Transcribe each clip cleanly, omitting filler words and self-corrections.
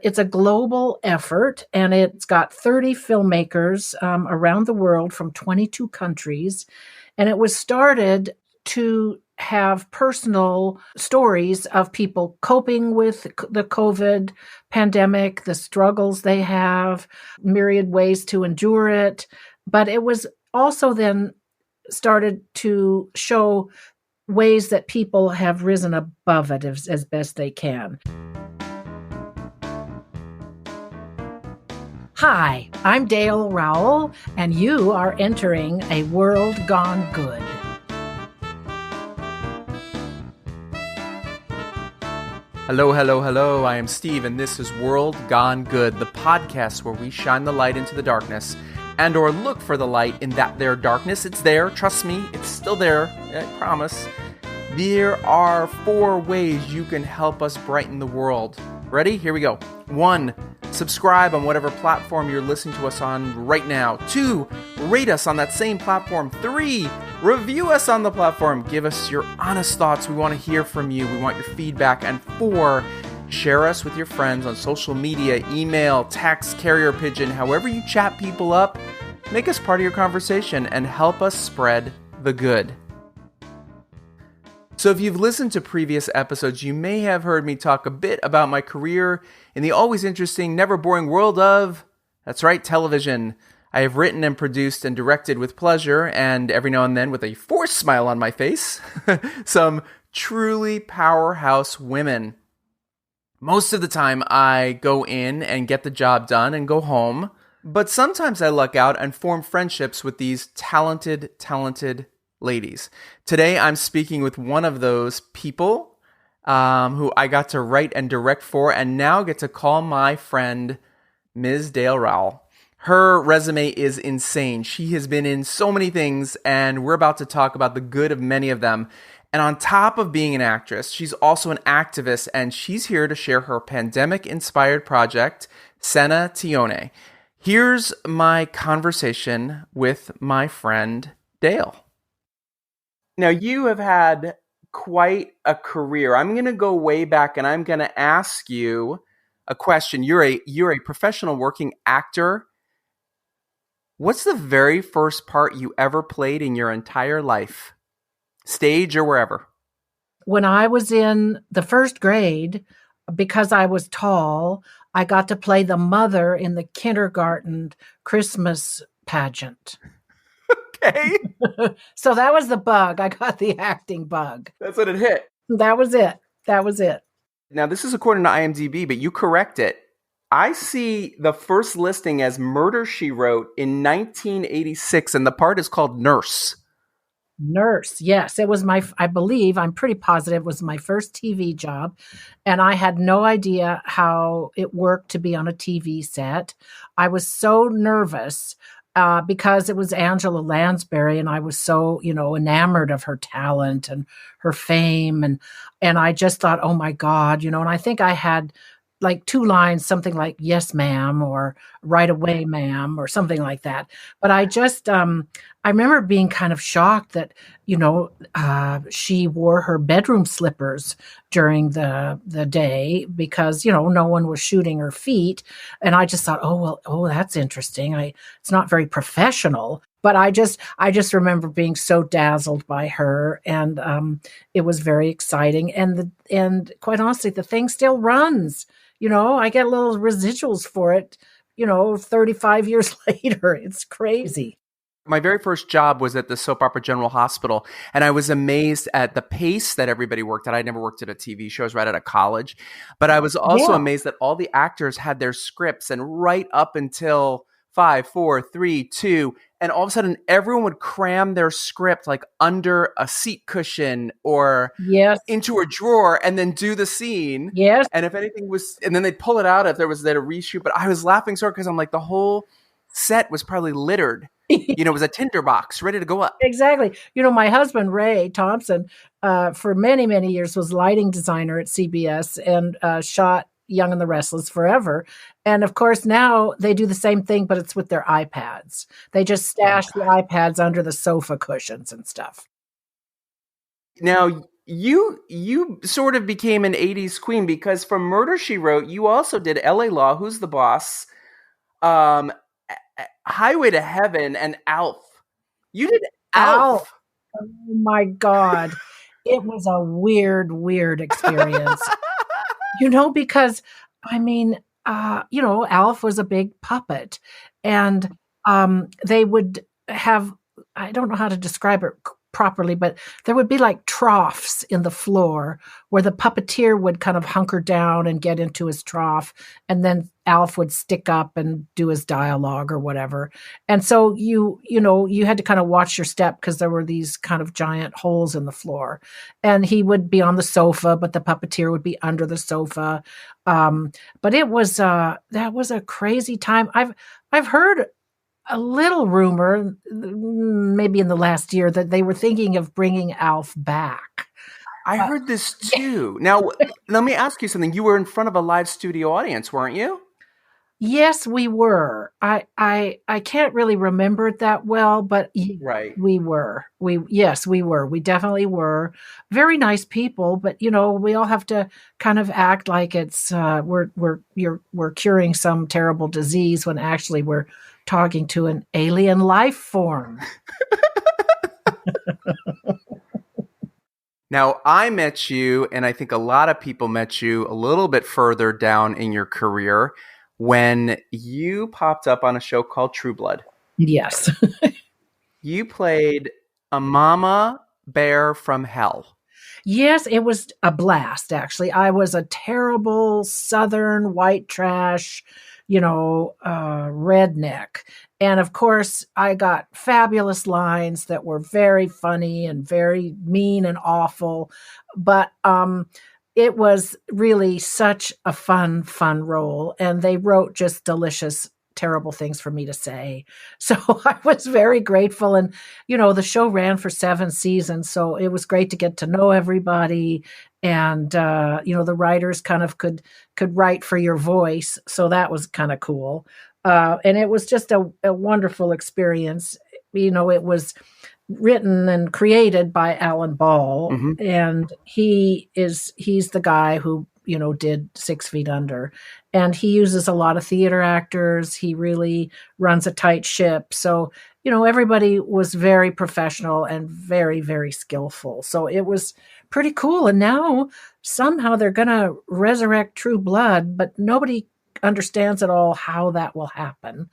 It's a global effort, and it's got 30 filmmakers around the world from 22 countries. And it was started to have personal stories of people coping with the COVID pandemic, the struggles they have, myriad ways to endure it. But it was also then started to show ways that people have risen above it as best they can. Hi, I'm Dale Raoul, and you are entering a world gone good. Hello, hello, hello. I am Steve, and this is World Gone Good, the podcast where we shine the light into the darkness and or look for the light in that there darkness. It's there. Trust me, it's still there. I promise. There are 4 ways you can help us brighten the world. Ready? Here we go. 1, subscribe on whatever platform you're listening to us on right now. 2, rate us on that same platform. 3, review us on the platform. Give us your honest thoughts. We want to hear from you. We want your feedback. And 4, share us with your friends on social media, email, text, carrier pigeon, however you chat people up. Make us part of your conversation and help us spread the good. So if you've listened to previous episodes, you may have heard me talk a bit about my career in the always interesting, never boring world of, that's right, television. I have written and produced and directed with pleasure, and every now and then with a forced smile on my face, some truly powerhouse women. Most of the time, I go in and get the job done and go home, but sometimes I luck out and form friendships with these talented ladies. Today, I'm speaking with one of those people who I got to write and direct for, and now get to call my friend, Ms. Dale Raoul. Her resume is insane. She has been in so many things, and we're about to talk about the good of many of them. And on top of being an actress, she's also an activist, and she's here to share her pandemic-inspired project, Sanatione. Here's my conversation with my friend, Dale. Now, you have had quite a career. I'm going to go way back, and I'm going to ask you a question. You're a professional working actor. What's the very first part you ever played in your entire life? Stage or wherever? When I was in the first grade, because I was tall, I got to play the mother in the kindergarten Christmas pageant. Okay. So that was the bug. I got the acting bug. That's what it hit. That was it. Now, this is according to IMDb, but you correct it. I see the first listing as Murder, She Wrote in 1986, and the part is called Nurse. Nurse, yes. It was I'm pretty positive it was my first TV job, and I had no idea how it worked to be on a TV set. I was so nervous because it was Angela Landsbury, and I was so, enamored of her talent and her fame, and I just thought, oh my God, and I think I had like 2 lines, something like "yes, ma'am," or "right away, ma'am," or something like that. But I just, I remember being kind of shocked that, she wore her bedroom slippers during the day because, no one was shooting her feet. And I just thought, that's interesting. It's not very professional. But I just remember being so dazzled by her, and it was very exciting. And quite honestly, the thing still runs. I get little residuals for it, 35 years later. It's crazy. My very first job was at the soap opera General Hospital, and I was amazed at the pace that everybody worked at. I never worked at a TV show. I was right out of college. But I was also amazed that all the actors had their scripts, and right up until 5, 4, 3, 2, and all of a sudden everyone would cram their script like under a seat cushion or into a drawer and then do the scene. Yes. And if anything was, and then they'd pull it out if there was a reshoot. But I was laughing so hard because I'm like, the whole set was probably littered. It was a tinderbox ready to go up. Exactly. My husband, Ray Thompson, for many, many years was lighting designer at CBS and shot Young and the Restless forever. And of course, now they do the same thing, but it's with their iPads. They just stash the iPads under the sofa cushions and stuff. Now, you sort of became an 80s queen because from Murder, She Wrote, you also did LA Law, Who's the Boss, um, Highway to Heaven, and Alf. You did Ow. Alf. Oh my God. It was a weird, weird experience. Because I mean, Alf was a big puppet, and they would have, I don't know how to describe it properly, but there would be like troughs in the floor where the puppeteer would kind of hunker down and get into his trough, and then Alf would stick up and do his dialogue or whatever. And so you had to kind of watch your step because there were these kind of giant holes in the floor, and he would be on the sofa, but the puppeteer would be under the sofa. But it was that was a crazy time. I've heard a little rumor, maybe in the last year, that they were thinking of bringing Alf back. I heard this too. Now, let me ask you something. You were in front of a live studio audience, weren't you? Yes, we were. I can't really remember it that well, but Right. we were. Yes, we were. We definitely were. Very nice people, but we all have to kind of act like it's we're curing some terrible disease when actually we're talking to an alien life form. Now, I met you, and I think a lot of people met you a little bit further down in your career when you popped up on a show called True Blood. Yes. You played a mama bear from hell. Yes, it was a blast, actually. I was a terrible Southern white trash, redneck. And of course, I got fabulous lines that were very funny and very mean and awful. But it was really such a fun role. And they wrote just delicious, terrible things for me to say. So I was very grateful. And, the show ran for 7 seasons. So it was great to get to know everybody. And, the writers kind of could write for your voice. So that was kind of cool. And it was just a wonderful experience. It was written and created by Alan Ball. Mm-hmm. And he's the guy who, did 6 Feet Under. And he uses a lot of theater actors. He really runs a tight ship. So, everybody was very professional and very, very skillful. So it was pretty cool. And now somehow they're going to resurrect True Blood, but nobody understands at all how that will happen.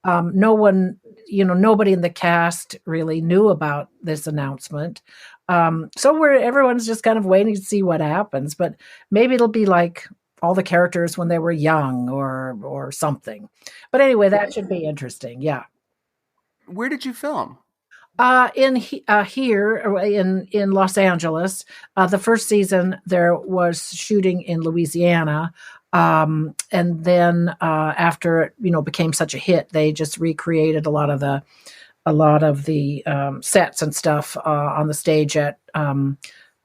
No one, nobody in the cast really knew about this announcement. So everyone's just kind of waiting to see what happens, but maybe it'll be like all the characters when they were young or something. But anyway, that should be interesting. Yeah. Where did you film? Here in Los Angeles, the first season there was shooting in Louisiana. And then after it, became such a hit, they just recreated a lot of the sets and stuff on the stage at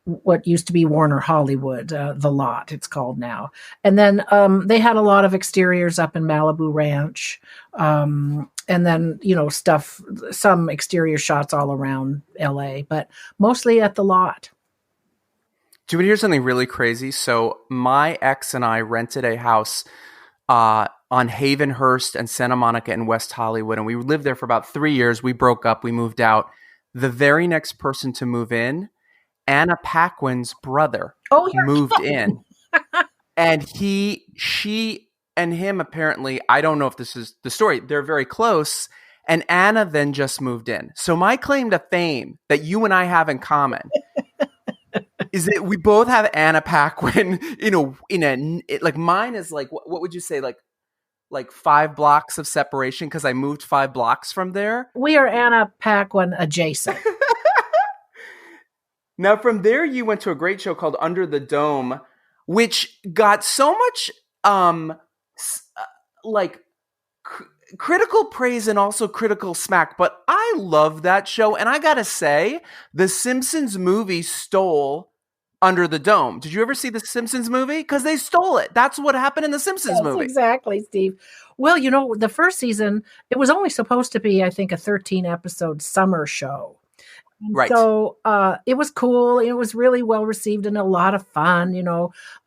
what used to be Warner Hollywood, the Lot, it's called now. And then they had a lot of exteriors up in Malibu Ranch, and then some exterior shots all around LA, but mostly at the Lot. Do you want to hear something really crazy? So my ex and I rented a house on Havenhurst and Santa Monica in West Hollywood, and we lived there for about 3 years. We broke up. We moved out. The very next person to move in, Anna Paquin's brother, moved in. And she and him, apparently, I don't know if this is the story, they're very close. And Anna then just moved in. So my claim to fame that you and I have in common is that we both have Anna Paquin like mine is like, what would you say? Like 5 blocks of separation because I moved 5 blocks from there. We are Anna Paquin adjacent. Now from there, you went to a great show called Under the Dome, which got so much critical praise and also critical smack. But I love that show. And I got to say, The Simpsons movie stole Under the Dome. Did you ever see The Simpsons movie? Because they stole it. That's what happened in The Simpsons movie. Exactly, Steve. Well, the first season, it was only supposed to be, I think, a 13-episode summer show. And Right. so it was cool. It was really well received and a lot of fun,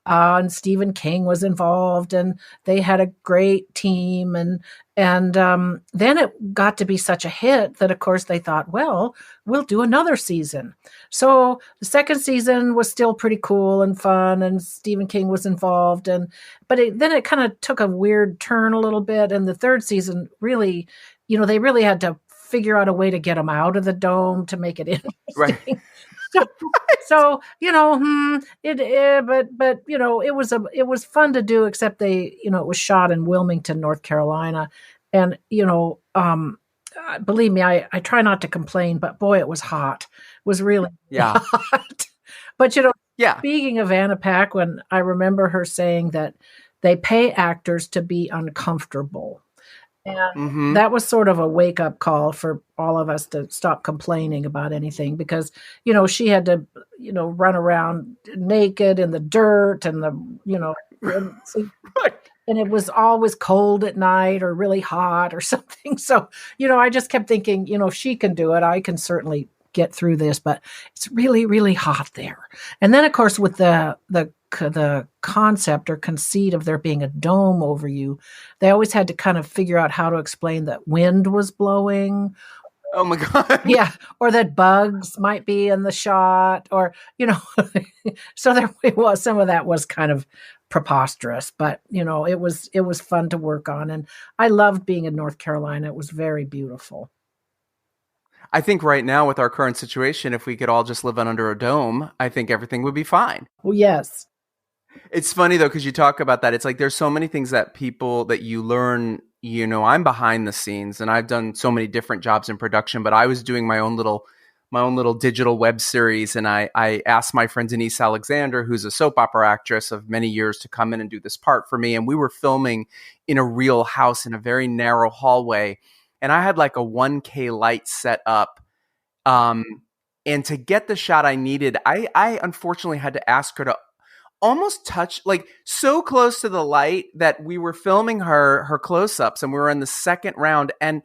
and Stephen King was involved, and they had a great team. And then it got to be such a hit that, of course, they thought, well, we'll do another season. So the second season was still pretty cool and fun, and Stephen King was involved. Then it kind of took a weird turn a little bit, and the third season really, they really had to figure out a way to get them out of the dome to make it Right. interesting. so, so but it was fun to do. Except it was shot in Wilmington, North Carolina, and believe me, I try not to complain, but boy, it was hot. It was really Yeah. hot. But Yeah. speaking of Anna Paquin, I remember her saying that they pay actors to be uncomfortable. And that was sort of a wake up call for all of us to stop complaining about anything because, she had to, run around naked in the dirt and and, Right. and it was always cold at night or really hot or something. So, I just kept thinking, if she can do it, I can certainly get through this, but it's really, really hot there. And then, of course, with the concept or conceit of there being a dome over you, they always had to kind of figure out how to explain that wind was blowing. Oh my God. Yeah, or that bugs might be in the shot, or so there was some of that was kind of preposterous, but it was fun to work on, and I loved being in North Carolina. It was very beautiful. I think right now with our current situation, if we could all just live under a dome, I think everything would be fine. Well, yes. It's funny though, because you talk about that. It's like there's so many things that you learn. I'm behind the scenes and I've done so many different jobs in production, but I was doing my own little digital web series. And I asked my friend Denise Alexander, who's a soap opera actress of many years, to come in and do this part for me. And we were filming in a real house in a very narrow hallway. And I had like a 1K light set up. And to get the shot I needed, I unfortunately had to ask her to almost touch, like so close to the light that we were filming her close-ups and we were in the second round, and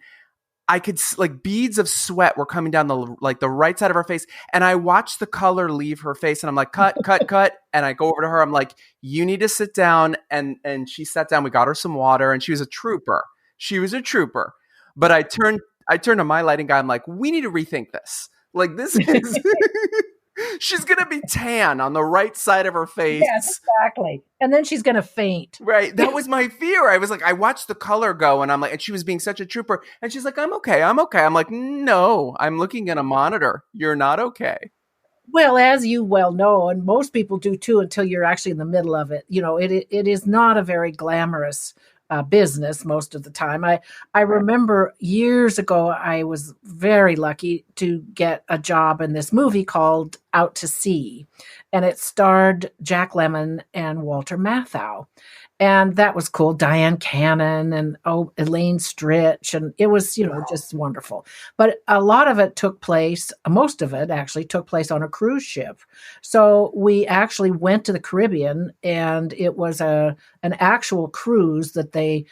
I could like beads of sweat were coming down the right side of her face, and I watched the color leave her face, and I'm like, cut, and I go over to her, I'm like, you need to sit down, and she sat down. We got her some water, and she was a trooper. But I turned to my lighting guy. I'm like, we need to rethink this. Like, this is she's gonna be tan on the right side of her face. Yes, exactly. And then she's gonna faint. Right. That was my fear. I was like, I watched the color go, and I'm like, and she was being such a trooper. And she's like, I'm okay. I'm like, no, I'm looking at a monitor. You're not okay. Well, as you well know, and most people do too, until you're actually in the middle of it. It is not a very glamorous business most of the time. I remember years ago, I was very lucky to get a job in this movie called Out to Sea, and it starred Jack Lemmon and Walter Matthau. And that was cool. Diane Cannon and Elaine Stritch. And it was, just wonderful. But a lot of it most of it actually took place on a cruise ship. So we actually went to the Caribbean, and it was an actual cruise that they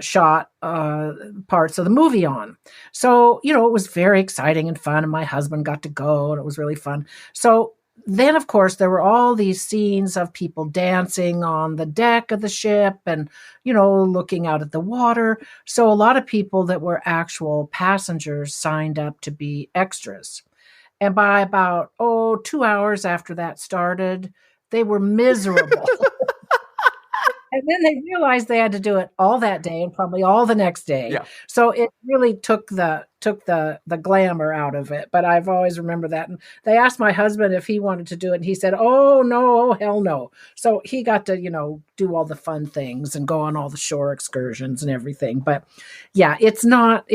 shot parts of the movie on. So, it was very exciting and fun. And my husband got to go, and it was really fun. So then, of course, there were all these scenes of people dancing on the deck of the ship and, looking out at the water. So a lot of people that were actual passengers signed up to be extras. And by about, 2 hours after that started, they were miserable. And then they realized they had to do it all that day and probably all the next day. Yeah. So it really took the glamour out of it. But I've always remembered that. And they asked my husband if he wanted to do it, and he said, "Oh no, oh hell no." So he got to, do all the fun things and go on all the shore excursions and everything. But yeah, it's not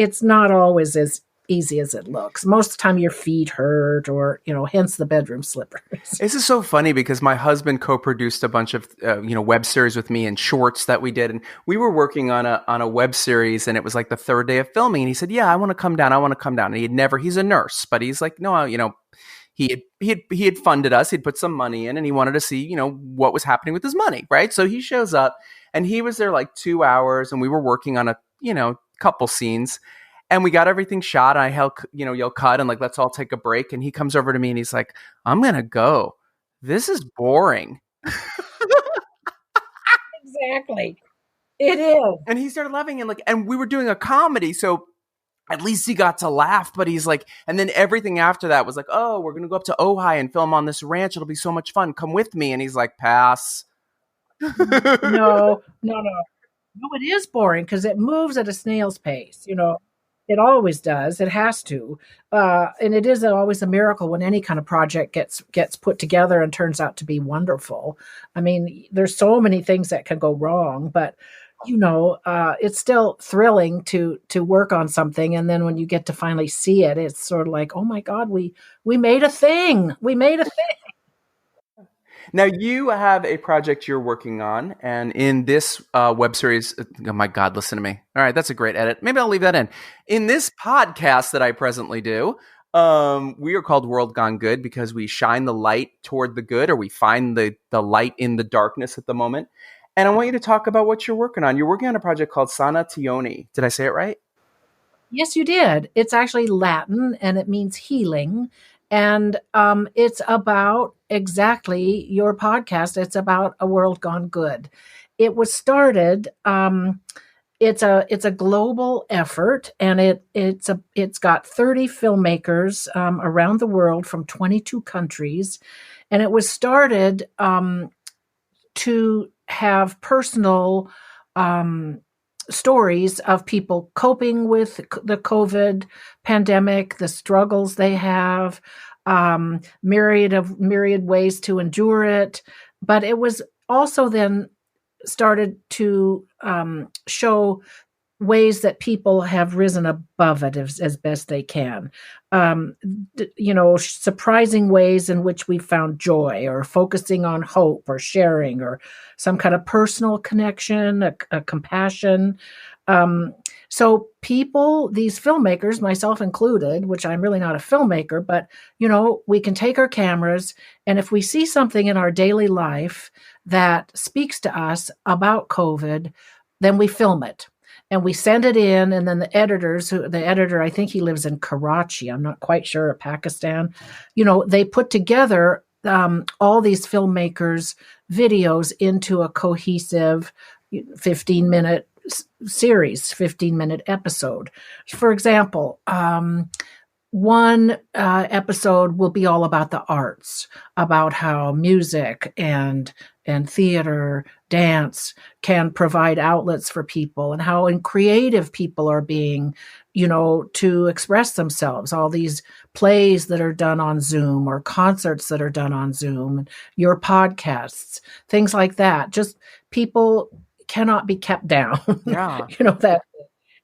always as easy as it looks. Most of the time your feet hurt, or, hence the bedroom slippers. This is so funny because my husband co-produced a bunch of, web series with me and shorts that we did. And we were working on a web series, and it was like the third day of filming. And he said, yeah, I want to come down. And he's a nurse, but he's like, no, he had funded us. He'd put some money in, and he wanted to see, what was happening with his money. Right. So he shows up, and he was there like 2 hours, and we were working on a, couple scenes. And we got everything shot. And I yell cut and like, let's all take a break. And he comes over to me and he's like, I'm going to go. This is boring. Exactly. It is. And he started laughing and we were doing a comedy. So at least he got to laugh, but he's like, and then everything after that was like, oh, we're going to go up to Ojai and film on this ranch. It'll be so much fun. Come with me. And he's like, pass. No, no, no. No, it is boring because it moves at a snail's pace. It always does. It has to, and it is always a miracle when any kind of project gets put together and turns out to be wonderful. I mean, there's so many things that can go wrong, but it's still thrilling to work on something, and then when you get to finally see it, it's sort of like, oh my God, we made a thing. We made a thing. Now you have a project you're working on, and in this web series, oh my God, listen to me. All right, that's a great edit. Maybe I'll leave that in. In this podcast that I presently do, we are called World Gone Good because we shine the light toward the good, or we find the light in the darkness at the moment. And I want you to talk about what you're working on. You're working on a project called Sanatione. Did I say it right? Yes, you did. It's actually Latin and it means healing. And it's about exactly your podcast. It's about a world gone good. It was started. It's a global effort, and it's got 30 filmmakers around the world from 22 countries, and it was started to have personal stories of people coping with the COVID pandemic, the struggles they have, myriad ways to endure it. But it was also then started to show ways that people have risen above it as best they can. Surprising ways in which we found joy, or focusing on hope, or sharing, or some kind of personal connection, a compassion. So people, these filmmakers, myself included, which I'm really not a filmmaker, but, we can take our cameras, and if we see something in our daily life that speaks to us about COVID, then we film it. And we send it in, and then the editor, I think he lives in Karachi, I'm not quite sure, Pakistan, they put together all these filmmakers' videos into a cohesive 15-minute series, 15-minute episode. For example, one episode will be all about the arts, about how music and theater, dance can provide outlets for people, and how creative people are being, to express themselves. All these plays that are done on Zoom, or concerts that are done on Zoom, your podcasts, things like that. Just people cannot be kept down. Yeah. That.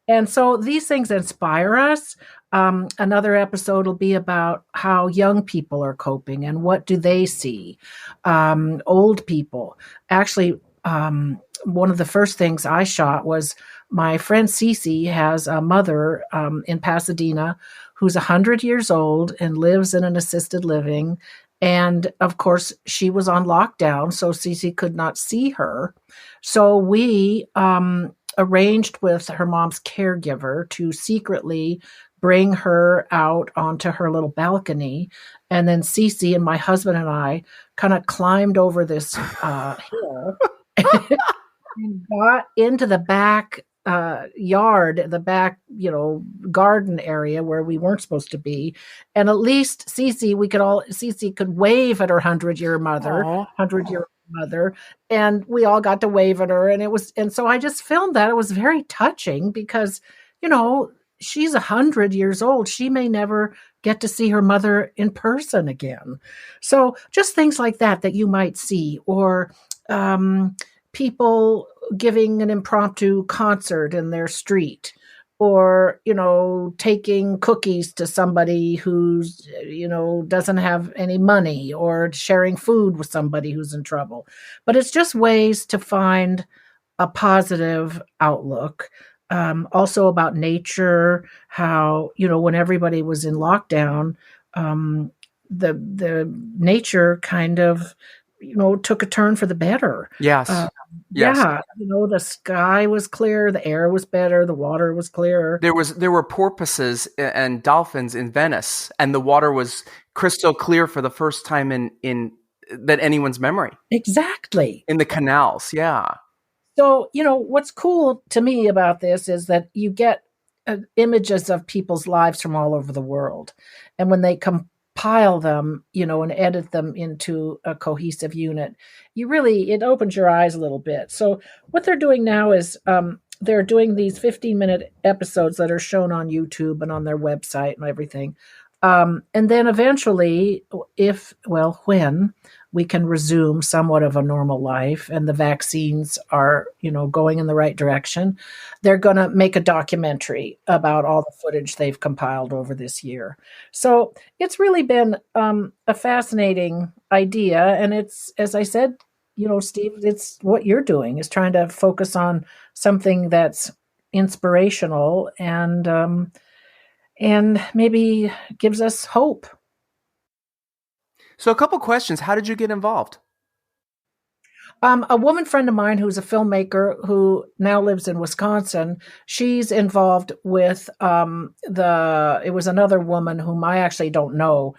And so these things inspire us. Another episode will be about how young people are coping and what do they see. Old people. Actually, one of the first things I shot was my friend Cece has a mother in Pasadena who's 100 years old and lives in an assisted living. And of course, she was on lockdown, so Cece could not see her. So we arranged with her mom's caregiver to secretly bring her out onto her little balcony. And then Cece and my husband and I kind of climbed over this hill and got into the back yard, the back, garden area where we weren't supposed to be. And at least Cece could wave at her 100-year mother, 100-year mother, and we all got to wave at her. And so I just filmed that. It was very touching because, she's 100 years old. She may never get to see her mother in person again. So just things like that you might see, or people giving an impromptu concert in their street, or, taking cookies to somebody who's, doesn't have any money, or sharing food with somebody who's in trouble. But it's just ways to find a positive outlook. Also about nature, how, when everybody was in lockdown, the nature kind of, took a turn for the better. Yes. Uh, Yes. yeah, the sky was clear, the air was better, the water was clearer. There were porpoises and dolphins in Venice, and the water was crystal clear for the first time in that anyone's memory. Exactly. In the canals, yeah. So, what's cool to me about this is that you get images of people's lives from all over the world. And when they compile them, and edit them into a cohesive unit, it opens your eyes a little bit. So, what they're doing now is they're doing these 15-minute episodes that are shown on YouTube and on their website and everything. And then eventually, when we can resume somewhat of a normal life and the vaccines are, going in the right direction, they're going to make a documentary about all the footage they've compiled over this year. So it's really been a fascinating idea. And it's, as I said, Steve, it's what you're doing is trying to focus on something that's inspirational and maybe gives us hope. So a couple questions. How did you get involved? A woman friend of mine who's a filmmaker who now lives in Wisconsin, she's involved with it was another woman whom I actually don't know,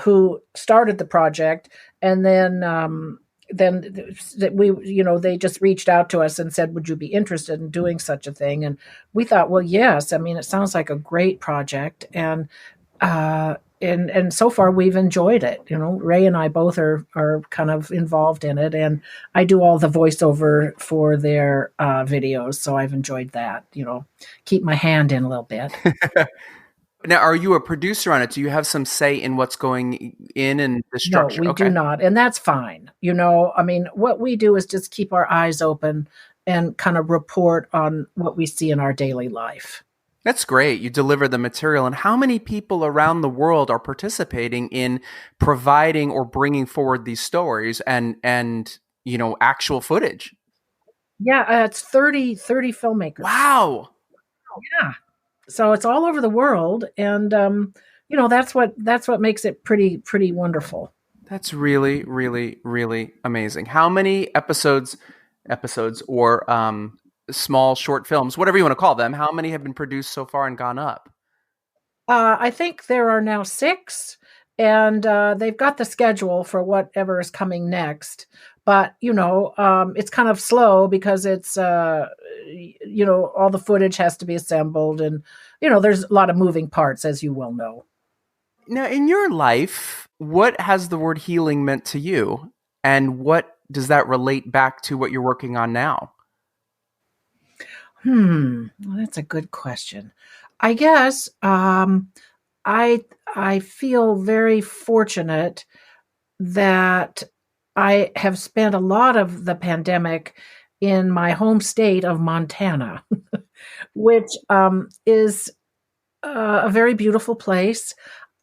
who started the project. And then they just reached out to us and said, would you be interested in doing such a thing? And we thought, well, yes. I mean, it sounds like a great project. And so far we've enjoyed it. Ray and I both are kind of involved in it, and I do all the voiceover for their videos. So I've enjoyed that, keep my hand in a little bit. Now, are you a producer on it? Do you have some say in what's going in and the structure? No, we do not. And that's fine. I mean, what we do is just keep our eyes open and kind of report on what we see in our daily life. That's great. You deliver the material. And how many people around the world are participating in providing or bringing forward these stories and actual footage? Yeah, it's 30 filmmakers. Wow. Yeah. So it's all over the world, and that's what makes it pretty wonderful. That's really, really, really amazing. How many episodes or small short films, whatever you want to call them, how many have been produced so far and gone up? I think there are now 6, and they've got the schedule for whatever is coming next. But it's kind of slow because it's all the footage has to be assembled, and there's a lot of moving parts, as you well know. Now, in your life, what has the word healing meant to you, and what does that relate back to what you're working on now? Well, that's a good question. I guess I feel very fortunate that I have spent a lot of the pandemic in my home state of Montana, which is a very beautiful place.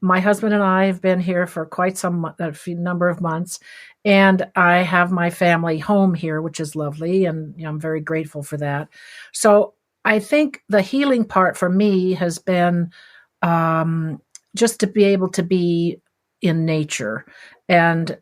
My husband and I have been here for quite number of months, and I have my family home here, which is lovely, and I'm very grateful for that. So I think the healing part for me has been just to be able to be in nature and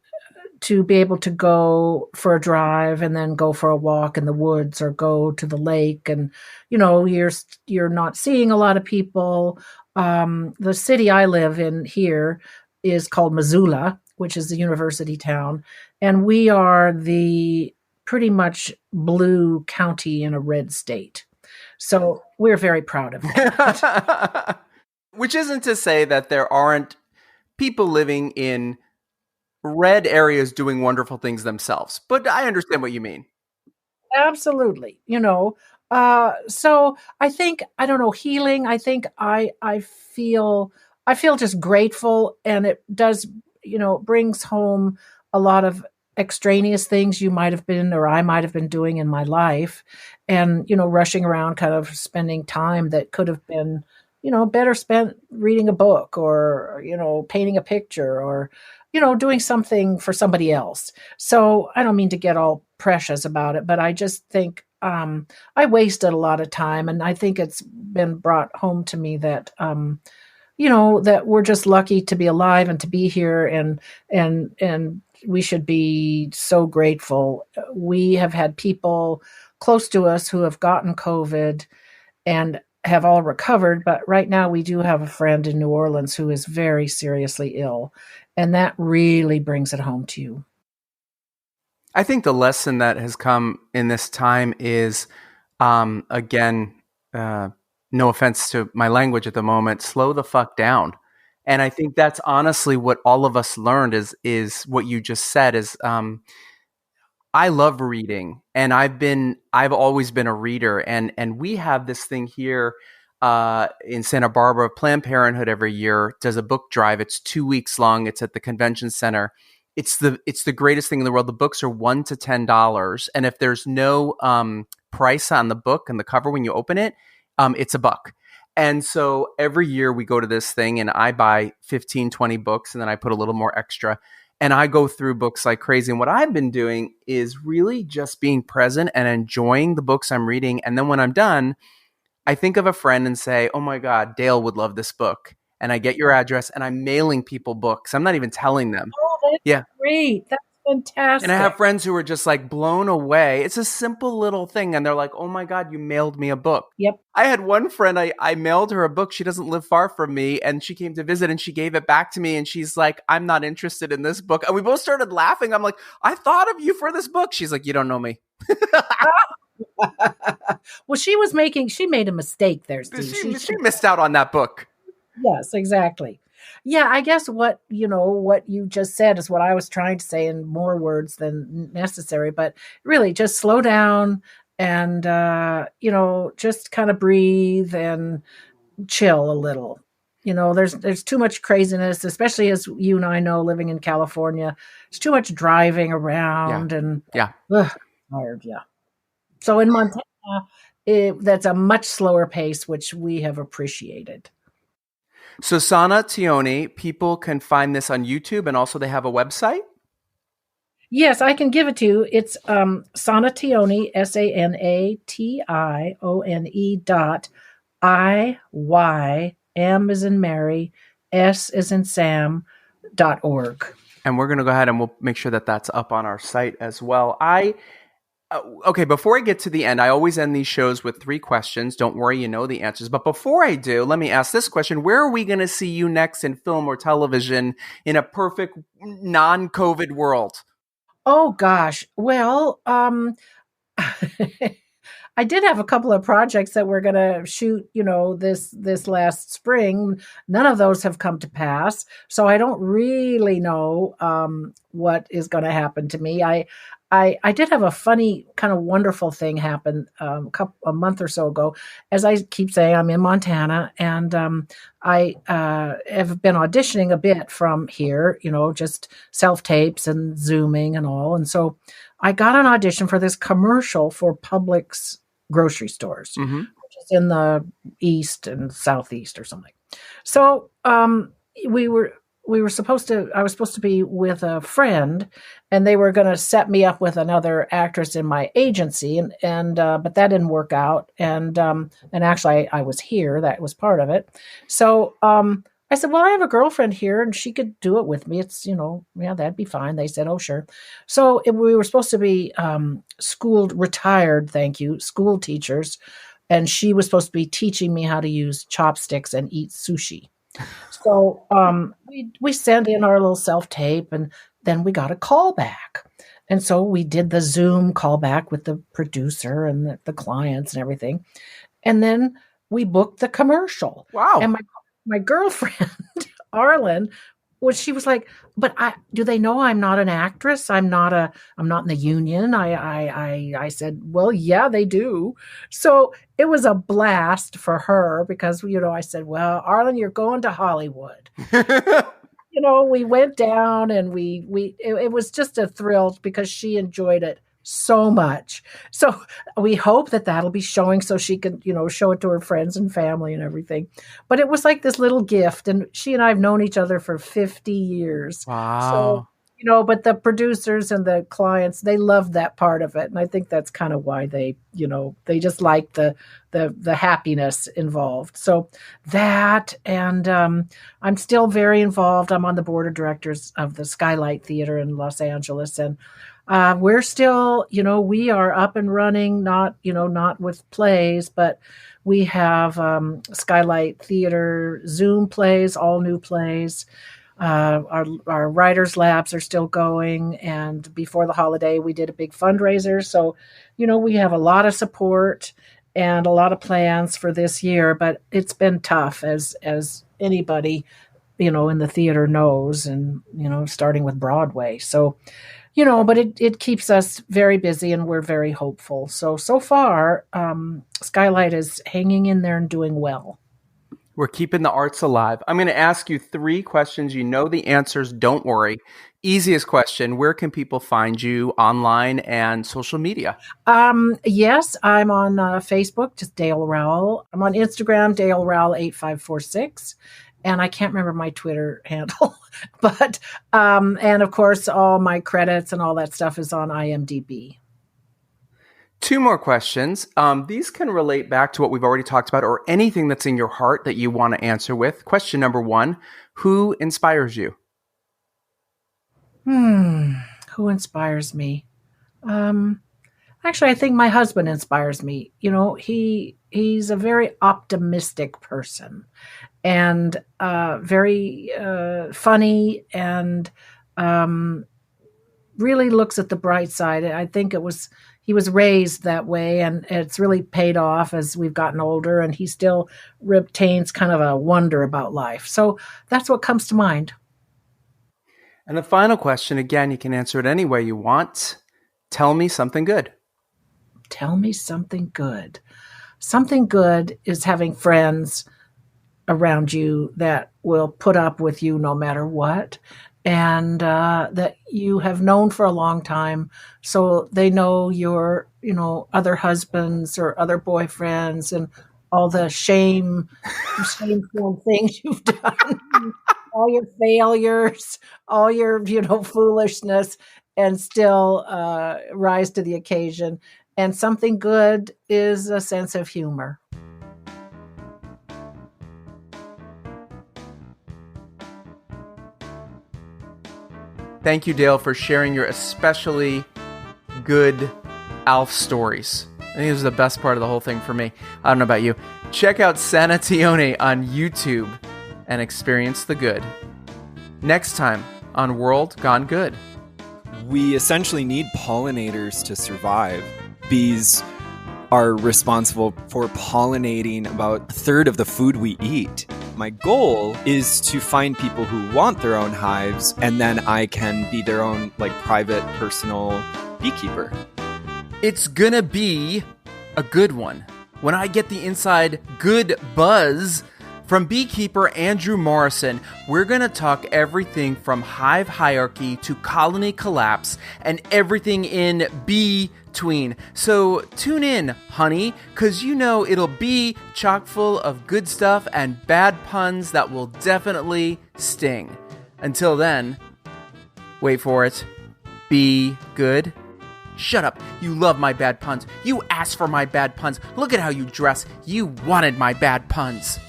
to be able to go for a drive and then go for a walk in the woods or go to the lake. And, you're not seeing a lot of people. The city I live in here is called Missoula, which is the university town. And we are the pretty much blue county in a red state. So we're very proud of that. Which isn't to say that there aren't people living in red areas doing wonderful things themselves, but I understand what you mean. Absolutely. So I think, I don't know, healing, I think I feel just grateful, and it does, brings home a lot of extraneous things you might have been, or I might have been doing in my life, and, rushing around kind of spending time that could have been, better spent reading a book or, painting a picture or, doing something for somebody else. So I don't mean to get all precious about it, but I just think I wasted a lot of time, and I think it's been brought home to me that that we're just lucky to be alive and to be here, and we should be so grateful. We have had people close to us who have gotten COVID and have all recovered, but right now we do have a friend in New Orleans who is very seriously ill, and that really brings it home to you. I think the lesson that has come in this time is, again, no offense to my language at the moment, slow the fuck down. And I think that's honestly what all of us learned is what you just said is, I love reading, and I've always been a reader, and we have this thing here in Santa Barbara. Planned Parenthood every year does a book drive. It's 2 weeks long. It's at the convention center. It's the greatest thing in the world. The books are $1 to $10, and if there's no price on the book and the cover when you open it, it's $1. And so every year we go to this thing, and I buy 15, 20 books, and then I put a little more extra. And I go through books like crazy. And what I've been doing is really just being present and enjoying the books I'm reading. And then when I'm done, I think of a friend and say, oh my God, Dale would love this book. And I get your address, and I'm mailing people books. I'm not even telling them. Oh, that's Yeah. great. That's fantastic. And I have friends who are just like blown away. It's a simple little thing. And they're like, oh my God, you mailed me a book. Yep. I had one friend, I mailed her a book. She doesn't live far from me. And she came to visit, and she gave it back to me. And she's like, I'm not interested in this book. And we both started laughing. I'm like, I thought of you for this book. She's like, you don't know me. Well, she made a mistake there, Steve. She missed out on that book. Yes, exactly. Yeah, I guess what you just said is what I was trying to say in more words than necessary, but really just slow down and just kind of breathe and chill a little. There's too much craziness, especially as you and I know, living in California. There's too much driving around and tired. Yeah. So in Montana, that's a much slower pace, which we have appreciated. So Sanatione, people can find this on YouTube, and also they have a website? Yes, I can give it to you. It's Sanatione, SANATIONE .IY, M as in Mary, S as in Sam.org. And we're going to go ahead and we'll make sure that that's up on our site as well. Okay, before I get to the end, I always end these shows with 3 questions. Don't worry, you know the answers. But before I do, let me ask this question. Where are we going to see you next in film or television in a perfect non-COVID world? Oh, gosh. Well, I did have a couple of projects that we're going to shoot, this last spring. None of those have come to pass. So I don't really know what is going to happen to me. I did have a funny, kind of wonderful thing happen a month or so ago. As I keep saying, I'm in Montana, and I have been auditioning a bit from here, just self-tapes and Zooming and all. And so I got an audition for this commercial for Publix grocery stores, which is in the east and southeast or something. So I was supposed to be with a friend, and they were going to set me up with another actress in my agency, and but that didn't work out. And actually I was here. That was part of it. So I said, well, I have a girlfriend here and she could do it with me. It's, that'd be fine. They said, oh, sure. So we were supposed to be retired school teachers. And she was supposed to be teaching me how to use chopsticks and eat sushi. So we sent in our little self-tape, and then we got a call back. And so we did the Zoom call back with the producer and the clients and everything. And then we booked the commercial. Wow. And my girlfriend, Arlen, she was like, but do they know I'm not an actress? I'm not in the union. I said, well, yeah, they do. So it was a blast for her because, I said, well, Arlen, you're going to Hollywood. We went down, and it was just a thrill because she enjoyed it so much. So we hope that that'll be showing so she can, show it to her friends and family and everything. But it was like this little gift, and she and I have known each other for 50 years. Wow. But the producers and the clients, they love that part of it. And I think that's kind of why they just like the happiness involved. So that, and I'm still very involved. I'm on the board of directors of the Skylight Theater in Los Angeles. And we're still, we are up and running, not with plays, but we have Skylight Theater Zoom plays, all new plays. Our writers' labs are still going, and before the holiday, we did a big fundraiser. So, we have a lot of support and a lot of plans for this year. But it's been tough, as anybody in the theater knows, and starting with Broadway. So, but it keeps us very busy, and we're very hopeful. So far, Skylight is hanging in there and doing well. We're keeping the arts alive. I'm going to ask you 3 questions. You know the answers. Don't worry. Easiest question. Where can people find you online and social media? Yes, I'm on Facebook, just Dale Raoul. I'm on Instagram, Dale Raoul 8546. And I can't remember my Twitter handle. But, and of course, all my credits and all that stuff is on IMDb. 2 more questions. These can relate back to what we've already talked about or anything that's in your heart that you want to answer with. Question number 1, who inspires you? Who inspires me? Actually, I think my husband inspires me. He's a very optimistic person and very funny and really looks at the bright side. I think he was raised that way, and it's really paid off as we've gotten older, and he still retains kind of a wonder about life. So that's what comes to mind. And the final question, again, you can answer it any way you want. Tell me something good. Tell me something good. Something good is having friends around you that will put up with you no matter what, and that you have known for a long time. So they know your, other husbands or other boyfriends and all the shameful things you've done, all your failures, all your, foolishness, and still rise to the occasion. And something good is a sense of humor. Thank you, Dale, for sharing your especially good Alf stories. I think this is the best part of the whole thing for me. I don't know about you. Check out Sanatione on YouTube and experience the good. Next time on World Gone Good. We essentially need pollinators to survive. Bees are responsible for pollinating about a third of the food we eat. My goal is to find people who want their own hives, and then I can be their own, private, personal beekeeper. It's gonna be a good one. When I get the inside good buzz from beekeeper Andrew Morrison, we're gonna talk everything from hive hierarchy to colony collapse and everything in between. So tune in, honey, because it'll be chock full of good stuff and bad puns that will definitely sting. Until then, wait for it, be good. Shut up, you love my bad puns. You asked for my bad puns. Look at how you dress. You wanted my bad puns.